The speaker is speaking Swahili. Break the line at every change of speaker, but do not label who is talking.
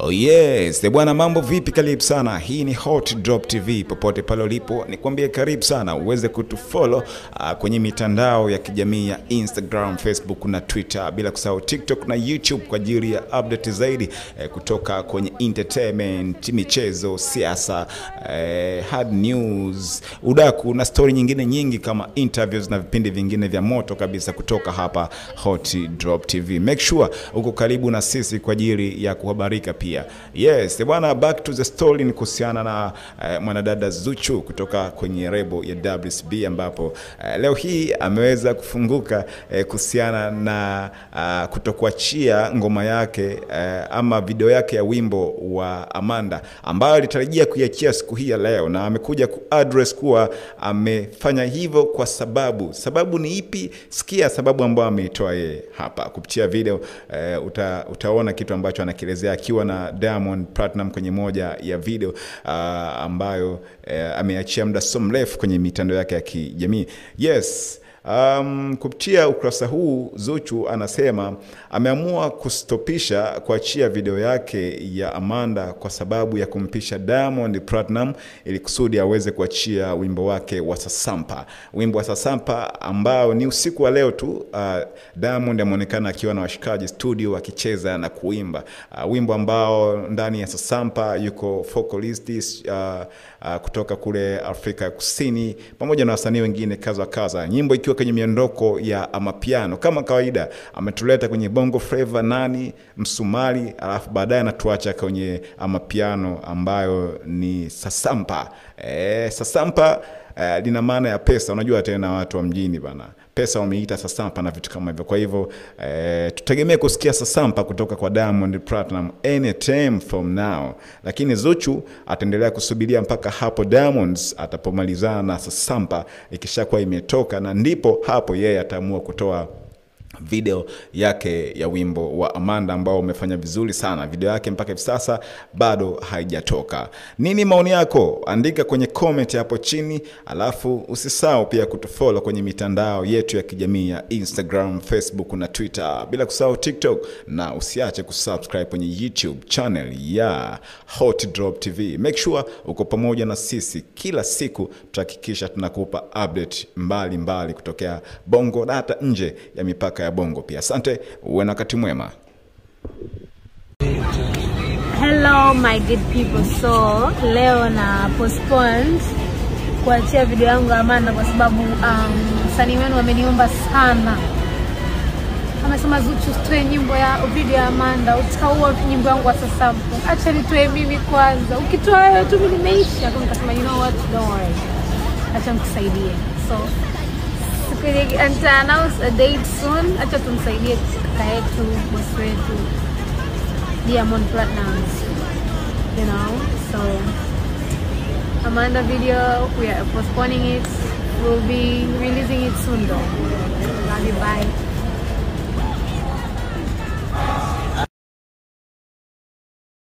Oh yes, bwana mambo vipi, karibu sana. Hii ni Hot Drop TV. Popote pale ulipo, nikwambie karibu sana uweze kutufollow kwenye mitandao ya kijamii ya Instagram, Facebook na Twitter, bila kusahau TikTok na YouTube kwa ajili ya update zaidi kutoka kwenye entertainment, michezo, siasa, hard news, udaku na story nyingine nyingi kama interviews na vipindi vingine vya moto kabisa kutoka hapa Hot Drop TV. Make sure uko karibu na sisi kwa ajili ya kuhabarika pia. Yes, bwana, back to the story ni kuhusiana na mwanadada Zuchu kutoka kwenye rebo ya WCB, ambapo leo hii ameweza kufunguka kuhusiana na kutokuachia ngoma yake ama video yake ya wimbo wa Amanda ambayo alitarajia kuiachia siku hii ya leo, na amekuja kuaddress kuwa amefanya hivyo kwa sababu ni ipi? Sikia sababu ambayo ameitoa yeye hapa kupitia video. Utaona kitu ambacho anakielezea akiwa na Diamond Platinum kwenye moja ya video ambayo ameachia muda so mrefu kwenye mitandao yake ya kijamii. Yes, kupitia ukurasa huu Zuchu anasema ameamua kustopisha kuachia video yake ya Amanda kwa sababu ya kumpisha Diamond Platinum ili kusudi aweze kuachia wimbo wake wa Sasampa. Wimbo wa Sasampa ambao ni usiku wa leo tu, Diamond ameonekana akiwa na washikaji studio akicheza na kuimba. Wimbo ambao ndani ya Sasampa yuko vocalist kutoka kule Afrika Kusini pamoja na wasanii wengine kaza. Nyimbo ikiwa kwenye miondoko ya amapiano kama kawaida. Ametuleta kwenye bongo flavor nani Msumali, alafu baadaye anatuacha kwenye amapiano ambayo ni Sasampa. Sasampa lina maana ya pesa. Unajua tena watu wa mjini bana, pesa wameita Sasampa na vitu kama hivyo. Kwa hivyo tutegemee kusikia Sasampa kutoka kwa Diamond Platinum anytime from now, lakini Zuchu ataendelea kusubiria mpaka hapo Diamonds atapomalizana na Sasampa ikishakuwa imetoka, na ndipo hapo yeye ataamua kutoa video yake ya wimbo wa Amanda ambao umefanya vizuri sana. Video yake mpaka hivi sasa bado haijatoka. Nini maoni yako? Andika kwenye comment hapo chini, alafu usisahau pia kutufollow kwenye mitandao yetu ya kijamii ya Instagram, Facebook na Twitter, bila kusahau TikTok, na usiache kusubscribe kwenye YouTube channel ya Hot Drop TV. Make sure uko pamoja na sisi kila siku, tutahakikisha tunakupa update mbali kutokea bongo na hata nje ya mipaka ya bongo pia. Asante, uwe na wakati mwema.
Hello my good people. So leo na postpone kuachia video yangu Amanda kwa sababu msanii wenu wameniomba sana. Amesema Zuchu toe nyimbo ya video ya Amanda, utaua nyimbo yangu wa Sasampa. Acha nitoe mimi kwanza. Ukitoa wewe tu mimi nimeisha. Kwa nikasema you know what, don't worry. Acha nikusaidie. So and to announce a date soon. Acha tumsaidie kaka yetu, boss wetu Diamond Platinum, you know. So Amanda video, we are postponing it. We'll be releasing it soon though. Love you, bye.